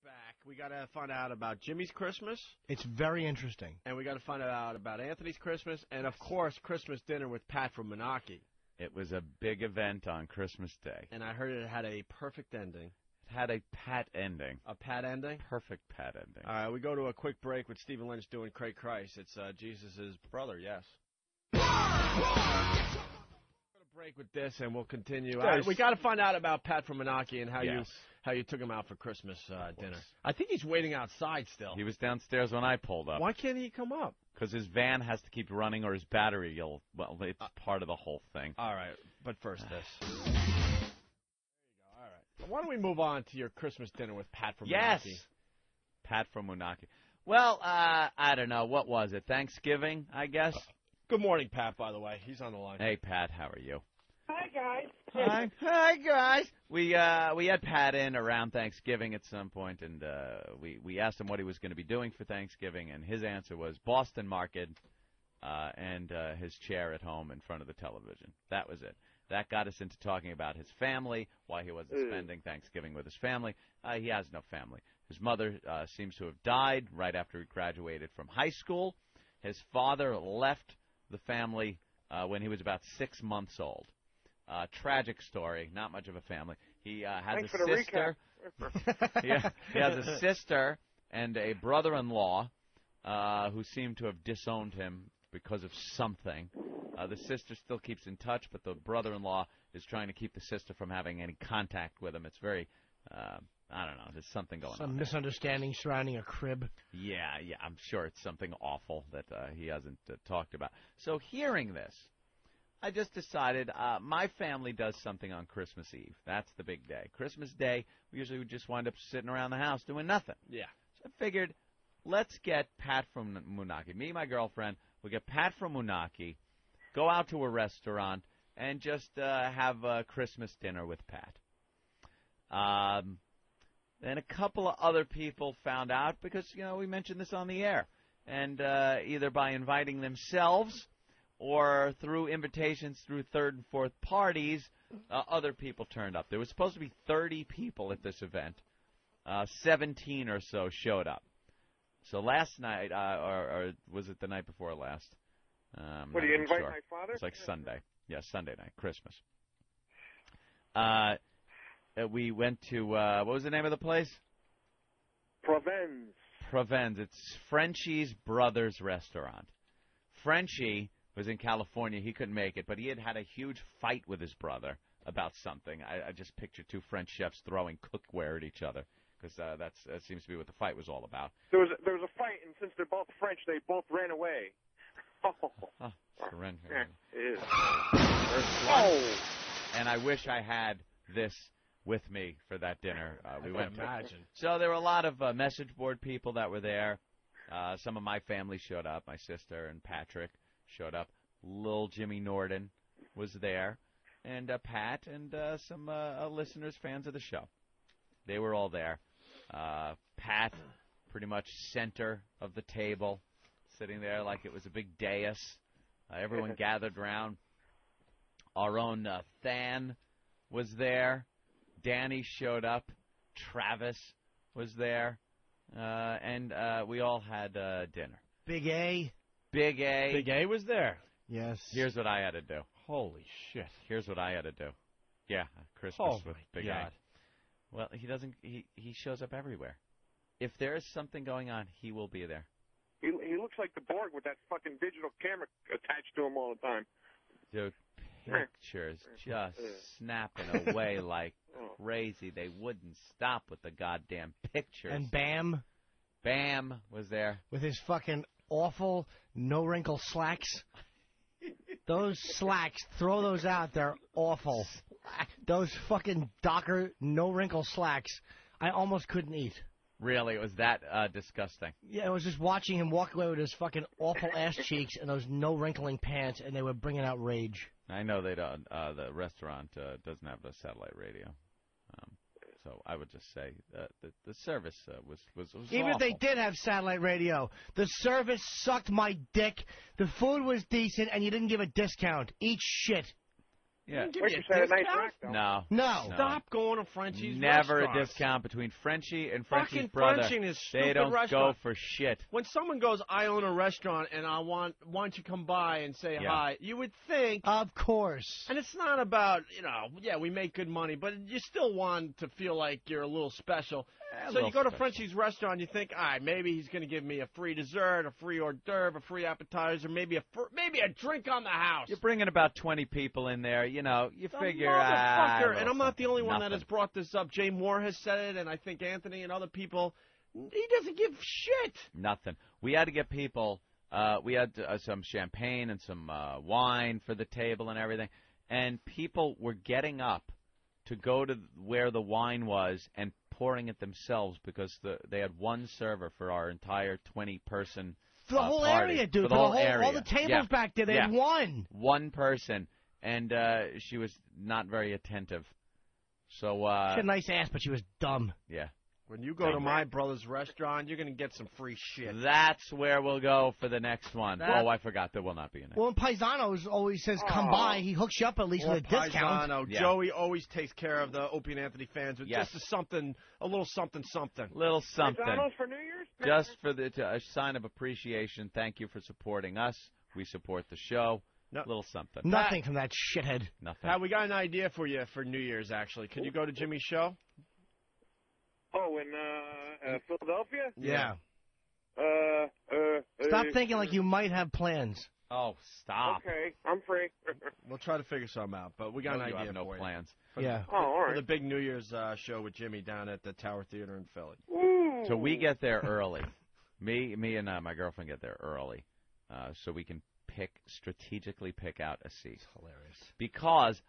back. We got to find out about Jimmy's Christmas. It's very interesting. And we got to find out about Anthony's Christmas. And, of course, Christmas dinner with Pat from Moonachie. It was a big event on Christmas Day. And I heard it had a perfect ending. It had a Pat ending. A Pat ending? Perfect Pat ending. All right, we go to a quick break with Stephen Lynch doing Craig Christ. It's Jesus' brother, yes. Break with this, and we'll continue. We got to find out about Pat from Moonachie and how you took him out for Christmas dinner. I think he's waiting outside still. He was downstairs when I pulled up. Why can't he come up? Because his van has to keep running, or his battery. It's part of the whole thing. All right, but first this. There you go. All right. Why don't we move on to your Christmas dinner with Pat from Moonachie? Yes, Pat from Moonachie. Well, I don't know. What was it? Thanksgiving, I guess. Good morning, Pat, by the way. He's on the line. Hey, Pat, how are you? Hi, guys. Hi, guys. We had Pat in around Thanksgiving at some point, and we asked him what he was going to be doing for Thanksgiving, and his answer was Boston Market and his chair at home in front of the television. That was it. That got us into talking about his family, why he wasn't spending Thanksgiving with his family. He has no family. His mother seems to have died right after he graduated from high school. His father left the family when he was about 6 months old. Tragic story, not much of a family. He has a sister. He has a sister and a brother-in-law who seem to have disowned him because of something. The sister still keeps in touch, but the brother-in-law is trying to keep the sister from having any contact with him. It's very, I don't know, there's something going on. Some misunderstanding surrounding a crib. Yeah, I'm sure it's something awful that he hasn't talked about. So hearing this, I just decided my family does something on Christmas Eve. That's the big day. Christmas Day, we usually would just wind up sitting around the house doing nothing. Yeah. So I figured, let's get Pat from Moonachie. Me and my girlfriend, we'll get Pat from Moonachie, go out to a restaurant, and just have a Christmas dinner with Pat. Then a couple of other people found out because, we mentioned this on the air. And either by inviting themselves or through invitations through third and fourth parties, other people turned up. There was supposed to be 30 people at this event. 17 or so showed up. So last night, or was it the night before last? What, do you invite my father? It's like Sunday. Yeah, Sunday night, Christmas. We went to, what was the name of the place? Provence. It's Frenchie's Brothers Restaurant. Frenchie was in California. He couldn't make it, but he had a huge fight with his brother about something. I just pictured two French chefs throwing cookware at each other because that seems to be what the fight was all about. There was a fight, and since they're both French, they both ran away. Surrender. It is. And I wish I had this with me for that dinner we went to. Imagine. So there were a lot of message board people that were there. Some of my family showed up. My sister and Patrick showed up. Little Jimmy Norden was there. And Pat and some listeners, fans of the show. They were all there. Pat, pretty much center of the table, sitting there like it was a big dais. Everyone gathered around. Our own Than was there. Danny showed up. Travis was there. And we all had dinner. Big A. Big A. Big A was there. Yes. Here's what I had to do. Holy shit. Here's what I had to do. Yeah, Christmas with Big God. A. Well, he doesn't. He shows up everywhere. If there is something going on, he will be there. He looks like the Borg with that fucking digital camera attached to him all the time. Dude, pictures just snapping away like crazy. They wouldn't stop with the goddamn pictures. And Bam. Bam was there. With his fucking awful no-wrinkle slacks. Those slacks, throw those out. They're awful. Those fucking Docker no-wrinkle slacks, I almost couldn't eat. Really? It was that disgusting? Yeah, I was just watching him walk away with his fucking awful ass cheeks and those no-wrinkling pants, and they were bringing out rage. I know they don't. The restaurant doesn't have a satellite radio. So I would just say the service was Even awful. if they did have satellite radio, the service sucked my dick. The food was decent, and you didn't give a discount. Eat shit. Yeah. Wait, you said a nice rack, though. No. Stop going to Frenchie's Never restaurants. a discount between Frenchie and Frenchie's Fucking brother. Frenchie and his They stupid don't restaurant. go for shit. When someone goes, I own a restaurant and why don't you come by and say hi, you would think. Of course. And it's not about, we make good money, but you still want to feel like you're a little special. So you go to Frenchie's restaurant, you think, all right, maybe he's going to give me a free dessert, a free hors d'oeuvre, a free appetizer, maybe a drink on the house. You're bringing about 20 people in there. You figure motherfucker, and I'm not the only one that has brought this up. Jay Moore has said it, and I think Anthony and other people. He doesn't give shit. Nothing. We had to get people. We had some champagne and some wine for the table and everything, and people were getting up to go to where the wine was and pouring it themselves because they had one server for our entire 20-person for the whole party. area, dude. For the whole area. All the tables back there, they had one. One person, and she was not very attentive. So she had a nice ass, but she was dumb. Yeah. When you go to my brother's restaurant, you're going to get some free shit. That's where we'll go for the next one. I forgot. There will not be an Well, Paisano's always says, come by. He hooks you up at least with a discount. Paisano. Yeah. Joey always takes care of the Opie and Anthony fans with just a little something. Little something. Paisano's for New Year's? Just for a sign of appreciation. Thank you for supporting us. We support the show. No. Little something. Nothing from that shithead. Nothing. Pat, we got an idea for you for New Year's, actually. Can you go to Jimmy's show? Oh, in Philadelphia? Yeah. Stop thinking like you might have plans. Oh, stop. Okay, I'm free. We'll try to figure something out, but we got an idea have no for plans. You. Oh, all right. For the big New Year's show with Jimmy down at the Tower Theater in Philly. Ooh. So we get there early. Me and my girlfriend get there early, so we can strategically pick out a seat. It's hilarious. Because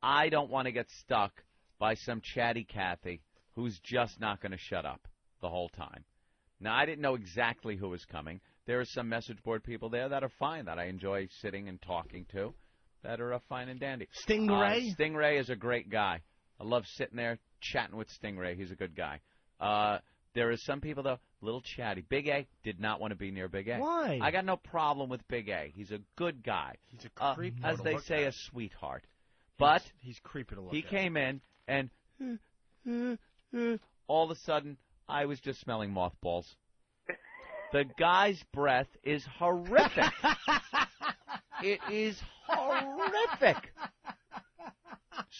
I don't want to get stuck by some chatty Cathy who's just not going to shut up the whole time. Now, I didn't know exactly who was coming. There are some message board people there that are fine, that I enjoy sitting and talking to, that are fine and dandy. Stingray? Stingray is a great guy. I love sitting there chatting with Stingray. He's a good guy. There are some people, though, a little chatty. Big A did not want to be near Big A. Why? I got no problem with Big A. He's a good guy. He's a creep. As they say, a sweetheart. But he's creepy to look he at. came in, and all of a sudden, I was just smelling mothballs. The guy's breath is horrific. It is horrific.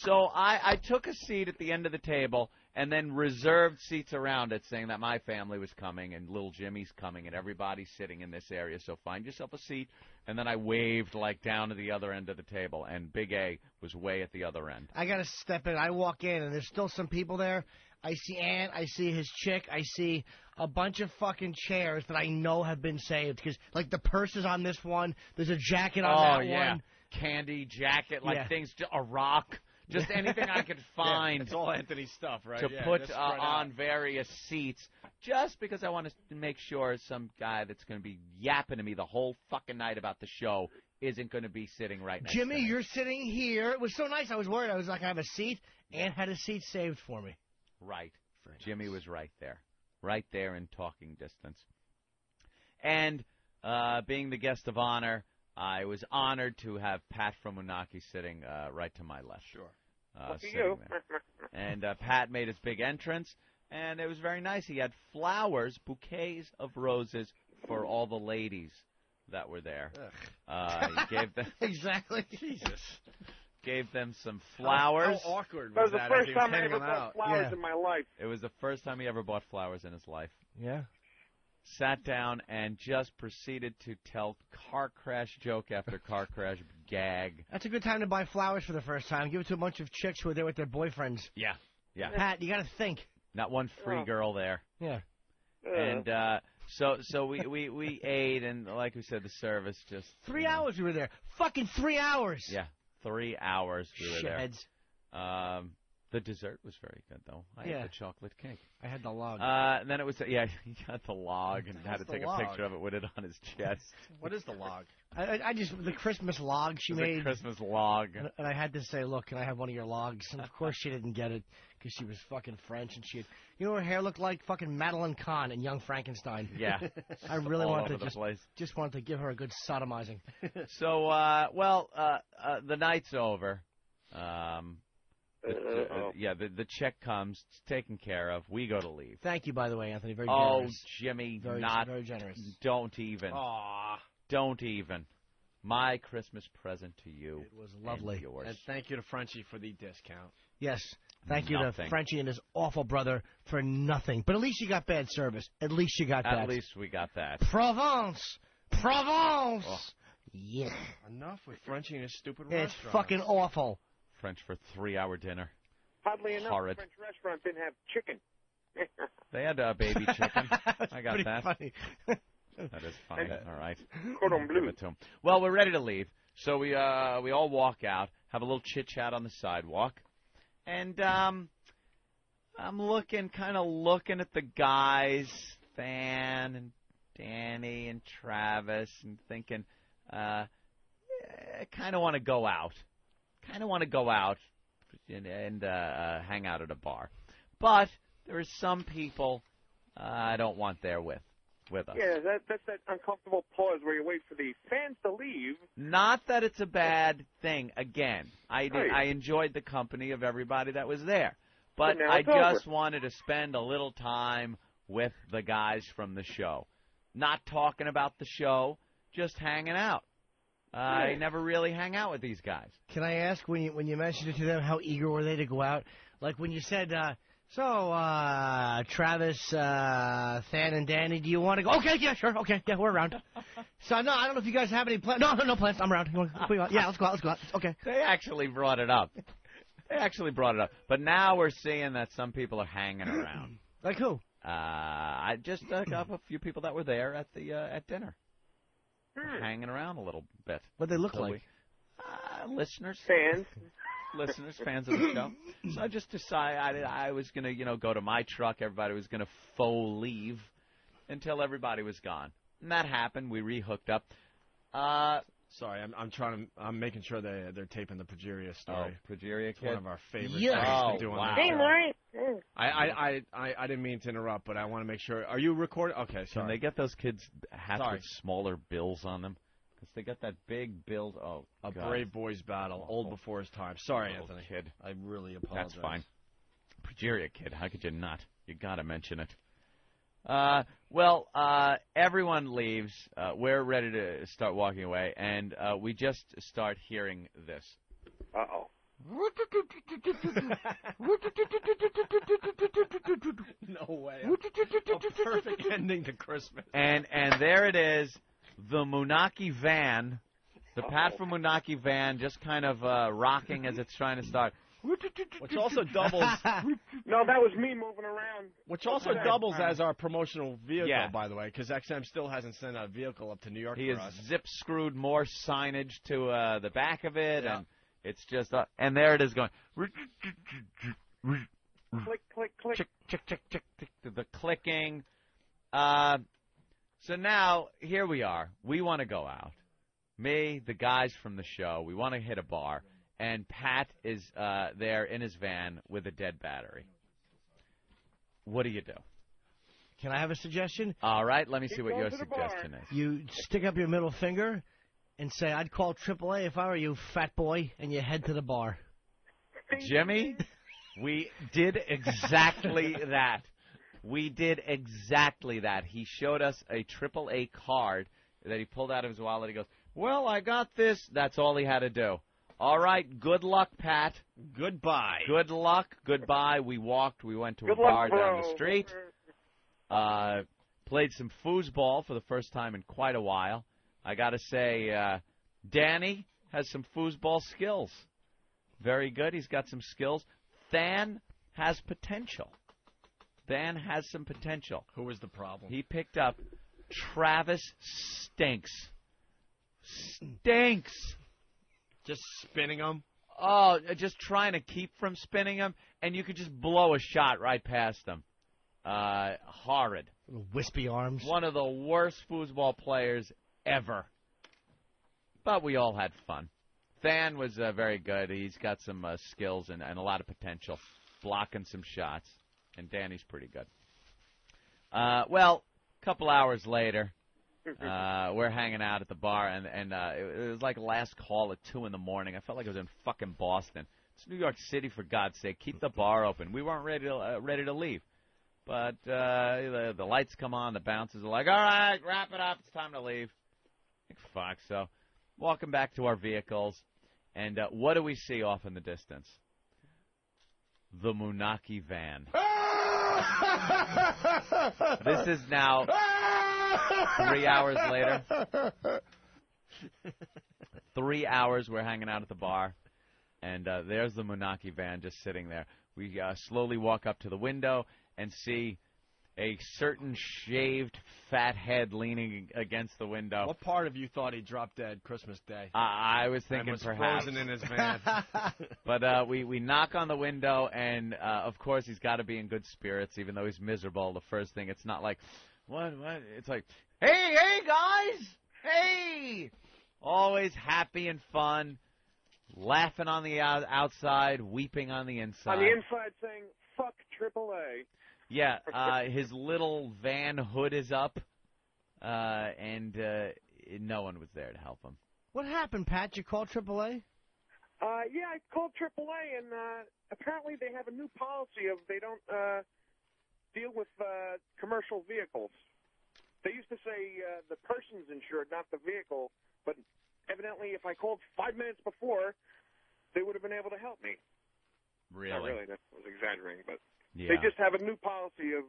So I took a seat at the end of the table and then reserved seats around it, saying that my family was coming and little Jimmy's coming and everybody's sitting in this area, so find yourself a seat. And then I waved down to the other end of the table, and Big A was way at the other end. I got to step in. I walk in, and there's still some people there. I see Ant. I see his chick. I see a bunch of fucking chairs that I know have been saved. Because, the purse is on this one. There's a jacket on that one. Candy, jacket, things, a rock. Just anything I could find. It's all Anthony's stuff, right? To put on various seats, just because I want to make sure some guy that's going to be yapping to me the whole fucking night about the show isn't going to be sitting right next to me. Jimmy, you're sitting here. It was so nice. I was worried. I was like, I have a seat. Ant had a seat saved for me. Right. Jimmy was right there in talking distance. And being the guest of honor, I was honored to have Pat from Moonachie sitting right to my left. Sure. Look at you. And Pat made his big entrance, and it was very nice. He had flowers, bouquets of roses for all the ladies that were there. He gave them exactly. Jesus. Gave them some flowers. How awkward That was the that first as he was time I handing ever them out? bought flowers in my life. It was the first time he ever bought flowers in his life. Yeah. Sat down and just proceeded to tell car crash joke after car crash gag. That's a good time to buy flowers for the first time. Give it to a bunch of chicks who are there with their boyfriends. Yeah. Pat, you got to think. Not one free girl there. Yeah. And so we ate, and like we said, the service just 3 hours we were there. Fucking 3 hours. Yeah, 3 hours we were there. Shitheads. The dessert was very good, though. I had the chocolate cake. I had the log. And then it was, he got the log and had to take a picture of it with it on his chest. What is the log? I just, the Christmas log she made. A Christmas log. And I had to say, look, can I have one of your logs? And of course she didn't get it because she was fucking French. And her hair looked like fucking Madeline Kahn in Young Frankenstein. Yeah. I really wanted to just wanted to give her a good sodomizing. So, the night's over. The check comes, it's taken care of. We go to leave. Thank you, by the way, Anthony. Very generous. generous. Jimmy, very generous. Don't even. Aw. Don't even. My Christmas present to you. It was lovely. And yours. And thank you to Frenchie for the discount. Yes. Thank you to Frenchie and his awful brother for nothing. But at least you got bad service. At least you got that. At least we got that. Provence! Provence! Oh. Yeah. Enough with Frenchie and his stupid It's restaurant. fucking awful. French for 3-hour dinner. Oddly enough, Horrid. the French restaurant didn't have chicken. They had baby chicken. I got that. Funny. That is funny. All right. Cordon bleu. Give it to 'em. Well, we're ready to leave. So we all walk out, have a little chit-chat on the sidewalk. And I'm kind of looking at the guys, Than and Danny and Travis, and thinking, I kind of want to go out. Kind of want to go out and hang out at a bar. But there are some people I don't want there with us. Yeah, that's that uncomfortable pause where you wait for the fans to leave. Not that it's a bad thing. Again, I enjoyed the company of everybody that was there. But I just wanted to spend a little time with the guys from the show. Not talking about the show, just hanging out. I never really hang out with these guys. Can I ask, when you mentioned it to them, how eager were they to go out? Like when you said, Travis, Than, and Danny, do you want to go? Okay, yeah, sure, okay, yeah, we're around. So, no, I don't know if you guys have any plans. No plans, I'm around. Yeah, let's go out, okay. They actually brought it up. But now we're seeing that some people are hanging around. Like who? I just got a few people that were there at the at dinner. Hanging around a little bit. What they look like? Listeners. Fans. Listeners, fans of the show. So I just decided I was going to, go to my truck. Everybody was going to faux leave until everybody was gone. And that happened. We rehooked up. Sorry, I'm making sure they're taping the Progeria story. Oh, Progeria Kid? One of our favorite Yeah. things to do on wow. the Hey, show. Mike. I didn't mean to interrupt, but I want to make sure. Are you recording? Okay, Can they sorry. get those kids hats Sorry. with smaller bills on them? Because they got that big bill. Oh, A God. brave boy's battle, old before his time. Sorry, Little Anthony. kid. I really apologize. That's fine. Progeria Kid, how could you not? You got to mention it. Everyone leaves. We're ready to start walking away, and we just start hearing this. Uh-oh. No way. A perfect ending to Christmas. And there it is, the Moonachie van, the Pat from Moonachie van, just kind of rocking as it's trying to start. Which also doubles. No, that was me moving around. Which also doubles as our promotional vehicle, Yeah. by the way, because XM still hasn't sent a vehicle up to New York He for has us. zip-screwed more signage to the back of it, Yeah. and it's just, and there it is going. Click, click, click. Chick, chick, chick, chick, chick, the clicking. So now, here we are. We want to go out. Me, the guys from the show, we want to hit a bar, and Pat is there in his van with a dead battery. What do you do? Can I have a suggestion? All right, let me see Keep what going your to the bar. suggestion is. You stick up your middle finger and say, I'd call AAA if I were you, fat boy, and you head to the bar. Jimmy, we did exactly that. We did exactly that. He showed us a AAA card that he pulled out of his wallet. He goes, well, I got this. That's all he had to do. All right, good luck, Pat. Goodbye. Good luck. Goodbye. We walked. We went to Good a bar luck, down bro. the street. Played some foosball for the first time in quite a while. I got to say, Danny has some foosball skills. Very good. He's got some skills. Than has potential. Than has some potential. Who was the problem? He picked up Travis Stinks. Stinks. Just spinning them? Oh, just trying to keep from spinning him, and you could just blow a shot right past him. Horrid. Little wispy arms. One of the worst foosball players ever. But we all had fun. Than was very good. He's got some skills and a lot of potential, blocking some shots. And Danny's pretty good. Well, a couple hours later, we're hanging out at the bar, and it was like last call at 2 in the morning. I felt like I was in fucking Boston. It's New York City, for God's sake. Keep the bar open. We weren't ready to leave. But the lights come on. The bouncers are like, all right, wrap it up. It's time to leave. Fuck. So walking back to our vehicles. And what do we see off in the distance? The Moonachie van. This is now 3 hours later. 3 hours we're hanging out at the bar, and there's the Moonachie van just sitting there. We slowly walk up to the window and see a certain shaved fat head leaning against the window. What part of you thought he dropped dead Christmas Day? I was thinking was perhaps. Frozen in his van. But we knock on the window, and of course he's got to be in good spirits, even though he's miserable. The first thing, it's not like, what? It's like, hey guys, hey! Always happy and fun, laughing on the outside, weeping on the inside. On the inside saying, fuck AAA. Yeah, his little van hood is up, and no one was there to help him. What happened, Pat? You called AAA? Yeah, I called AAA, and apparently they have a new policy of they don't deal with commercial vehicles. They used to say the person's insured, not the vehicle, but evidently if I called 5 minutes before, they would have been able to help me. Really? Not really, that was exaggerating, but... Yeah. They just have a new policy of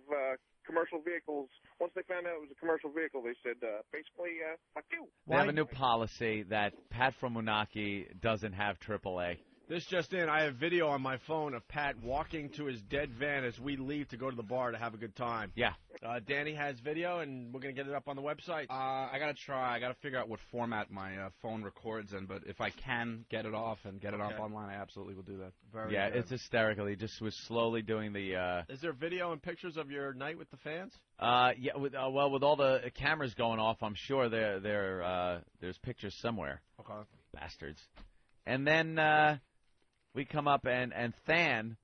commercial vehicles. Once they found out it was a commercial vehicle, they said, basically, fuck you. They have a new policy that Pat from Moonachie doesn't have AAA. This just in, I have video on my phone of Pat walking to his dead van as we leave to go to the bar to have a good time. Yeah. Danny has video, and we're going to get it up on the website. I got to try. I got to figure out what format my phone records in, but if I can get it off and get it off online, I absolutely will do that. Very good. It's hysterical. He just was slowly doing the... Is there video and pictures of your night with the fans? Yeah, with all the cameras going off, I'm sure there's pictures somewhere. Okay. Bastards. And then... we come up, and Than,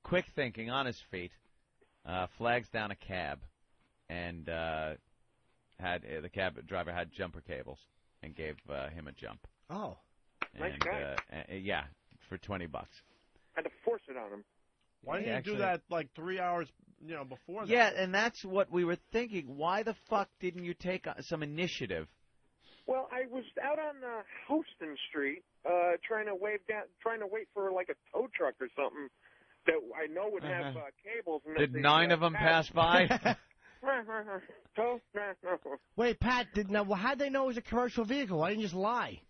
quick thinking, on his feet, flags down a cab, and the cab driver had jumper cables and gave him a jump. Oh. Nice guy. Yeah, for $20. Had to force it on him. Why didn't you do that like 3 hours, before that? Yeah, and that's what we were thinking. Why the fuck didn't you take some initiative? Well, I was out on Houston Street trying to wait for like a tow truck or something that I know would have cables. And Did 9 of them pass by? Wait, Pat, how'd they know it was a commercial vehicle? Why didn't you just lie?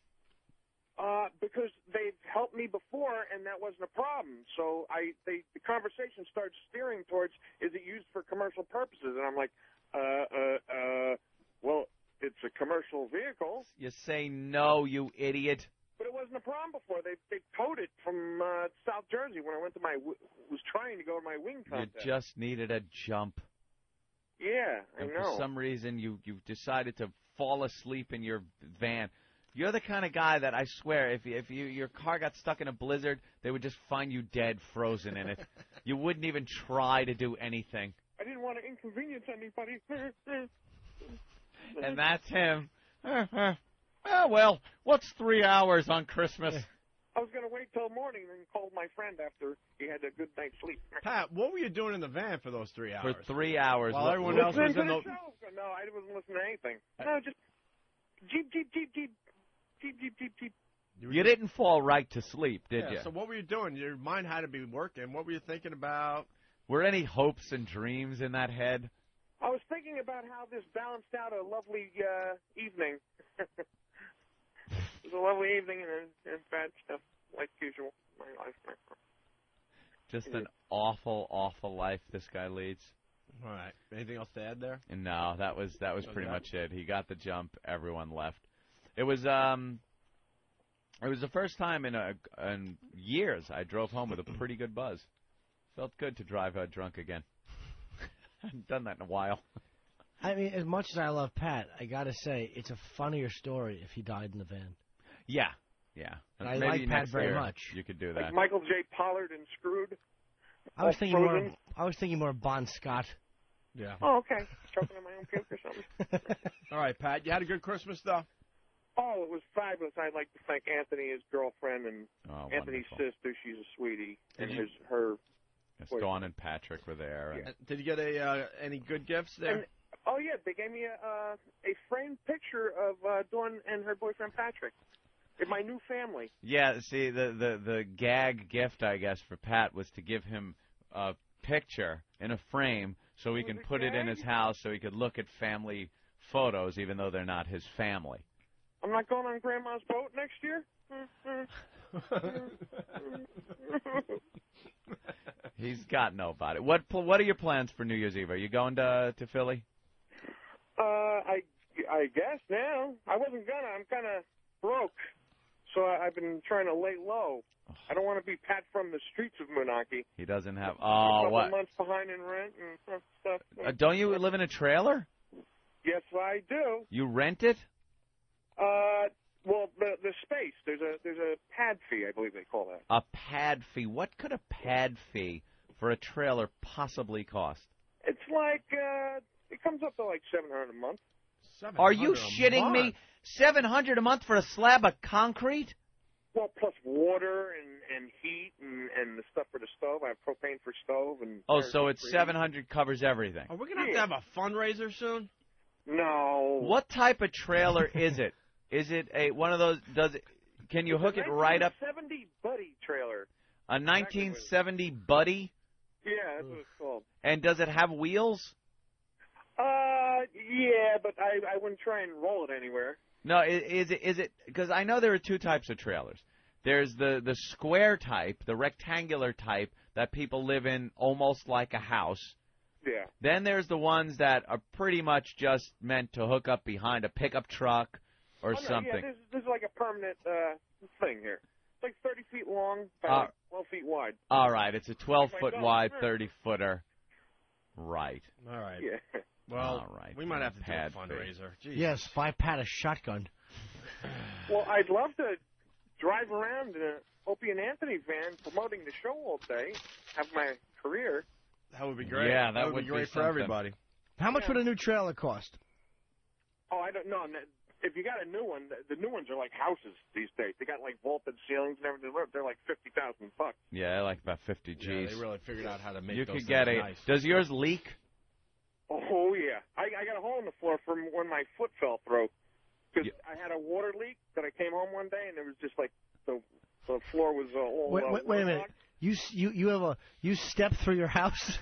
Because they've helped me before, and that wasn't a problem. So the conversation starts steering towards, is it used for commercial purposes? And I'm like, well, it's a commercial vehicle. You say no, you idiot. But it wasn't a problem before. They towed it from South Jersey when I went to was trying to go to my wing contest. You just needed a jump. Yeah, I and know. For some reason, you decided to fall asleep in your van. You're the kind of guy that I swear, if your car got stuck in a blizzard, they would just find you dead, frozen in it. You wouldn't even try to do anything. I didn't want to inconvenience anybody. And that's him. Well, what's 3 hours on Christmas? I was going to wait till morning and call my friend after he had a good night's sleep. Pat, what were you doing in the van for those 3 hours? For 3 hours. While everyone else was in the... No, I wasn't listening to anything. No, just Jeep. You didn't fall right to sleep, did you? So what were you doing? Your mind had to be working. What were you thinking about? Were any hopes and dreams in that head? I was thinking about how this balanced out a lovely evening. It was a lovely evening and bad stuff, like usual. My life. Just an awful, awful life this guy leads. All right. Anything else to add there? No, that was pretty much it. He got the jump. Everyone left. It was the first time in years I drove home with a pretty good buzz. Felt good to drive drunk again. I haven't done that in a while. I mean, as much as I love Pat, I gotta say it's a funnier story if he died in the van. Yeah. And I maybe like Pat very much. You could do that. Like Michael J. Pollard and Screwed. I was thinking more Bon Scott. Yeah. Oh, okay. Choking on my own puke or something. All right, Pat. You had a good Christmas, though? Oh, it was fabulous. I'd like to thank Anthony, his girlfriend, and Anthony's wonderful. sister. She's a sweetie. And her. Yes, Dawn and Patrick were there. Yeah. Did you get any good gifts there? And, oh, yeah. They gave me a framed picture of Dawn and her boyfriend, Patrick. In my new family. Yeah, see, the gag gift, I guess, for Pat was to give him a picture in a frame so he can put it in his house so he could look at family photos even though they're not his family. I'm not going on Grandma's boat next year? He's got nobody. What are your plans for New Year's Eve? Are you going to Philly? I guess now. I wasn't gonna. I'm kind of broke. So I've been trying to lay low. I don't want to be Pat from the streets of Moonachie. He doesn't have. A What? couple months behind in rent and stuff. Don't you live in a trailer? Yes, I do. You rent it? Well, the space. There's a pad fee, I believe they call that. A pad fee. What could a pad fee for a trailer possibly cost? It's like it comes up to like $700 a month. Are you shitting me? $700 a month for a slab of concrete? Well, plus water and heat and the stuff for the stove. I have propane for stove and. Oh, so it's $700 covers everything. Are we gonna have a fundraiser soon? No. What type of trailer is it? Is it one of those? Can you hook it right up? 1970 Buddy trailer. A 1970 Buddy? Yeah, that's what it's called. And does it have wheels? Yeah, but I wouldn't try and roll it anywhere. No, is it? Because I know there are two types of trailers. There's the square type, the rectangular type that people live in almost like a house. Yeah. Then there's the ones that are pretty much just meant to hook up behind a pickup truck or something. Yeah, this is like a permanent thing here. It's like 30 feet long, about 12 feet wide. All right, it's a 12-foot wide, 30-footer. Right. All right. Yeah. Well, all right. We might have to do a Pad fundraiser. Yes, 5 Pat a shotgun. Well, I'd love to drive around in an Opie and Anthony van promoting the show all day, have my career. That would be great. Yeah, that would be great for everybody. How much would a new trailer cost? Oh, I don't know. If you got a new one, the new ones are like houses these days. They got like vaulted ceilings and everything. They're like $50,000. Yeah, like about 50 G's. Yeah, they really figured out how to make you those could get things a. nice. Does yours leak? Oh yeah, I got a hole in the floor from when my foot fell through. Because I had a water leak that I came home one day and it was just like the floor was all. Wait a minute. You stepped through your house?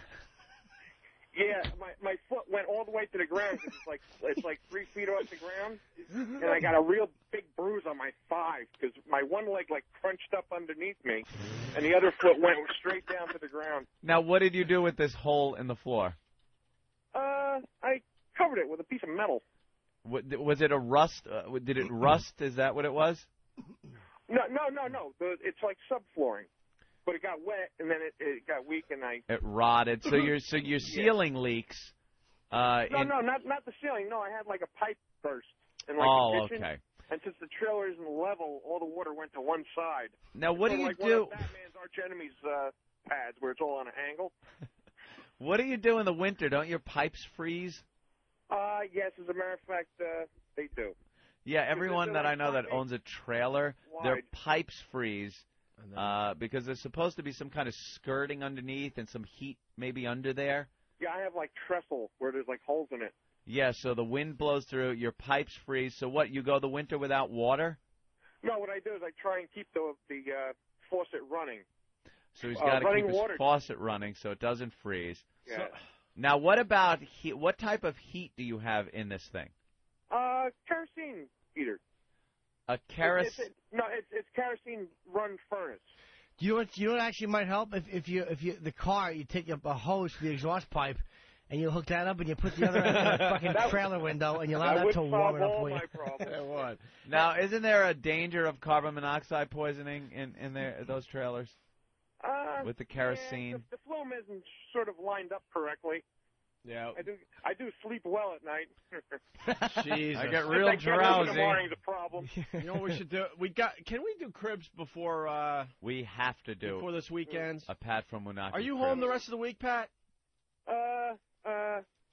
Yeah, my foot went all the way to the ground. It's like 3 feet off the ground, and I got a real big bruise on my thigh because my one leg like crunched up underneath me, and the other foot went straight down to the ground. Now, what did you do with this hole in the floor? I covered it with a piece of metal. Was it a rust? Did it rust? Is that what it was? No. It's like subflooring. But it got wet, and then it got weak, and It rotted. So your ceiling leaks. No, not the ceiling. No, I had like a pipe burst in the kitchen. Okay. And since the trailer isn't level, all the water went to one side. Now, what do you like do? One of Batman's arch enemy's pads, where it's all on an angle. What do you do in the winter? Don't your pipes freeze? Yes, as a matter of fact, they do. Yeah, everyone that I know that owns a trailer, their wide. pipes freeze. Because there's supposed to be some kind of skirting underneath and some heat maybe under there. Yeah, I have like trestle where there's like holes in it. Yeah, so the wind blows through, your pipes freeze. So what, you go the winter without water? No, what I do is I try and keep the faucet running. So he's got to keep his water. faucet running so it doesn't freeze. Yeah. So, now, what about heat? What type of heat do you have in this thing? Kerosene heater. A kerosene? It's kerosene run furnace. Do you know what actually might help? If you the car, you take a hose for the exhaust pipe, and you hook that up, and you put the other end in the fucking trailer window, and you allow that to warm it up for you. That would. Now, isn't there a danger of carbon monoxide poisoning in those trailers? With the kerosene? Yeah, the flume isn't sort of lined up correctly. Yeah. I do sleep well at night. Jesus. I get real In drowsy. the morning's a problem. You know what we should do? Can we do cribs before? We have to do before this weekend. A Pat from Moonachie. Are you home the rest of the week, Pat?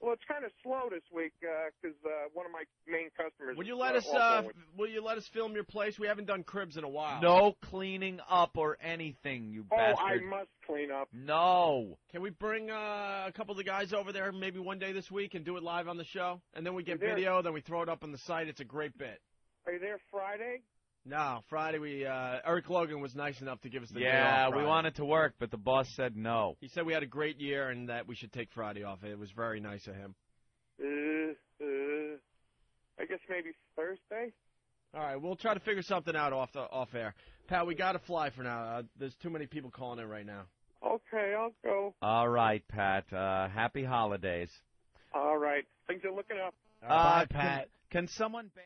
Well, it's kind of slow this week because one of my main customers. Will you let us? Will you let us film your place? We haven't done cribs in a while. No cleaning up or anything, you bastard. Oh, I must clean up. No. Can we bring a couple of the guys over there maybe one day this week and do it live on the show? And then we get video, then we throw it up on the site. It's a great bit. Are you there Friday? No, Friday Eric Logan was nice enough to give us the day off. Yeah, Friday. we wanted to work, but the boss said no. He said we had a great year and that we should take Friday off. It was very nice of him. I guess maybe Thursday. All right, we'll try to figure something out off air. Pat, we got to fly for now. There's too many people calling in right now. Okay, I'll go. All right, Pat. Happy holidays. All right. Things are looking up. Bye, Pat. Can someone ban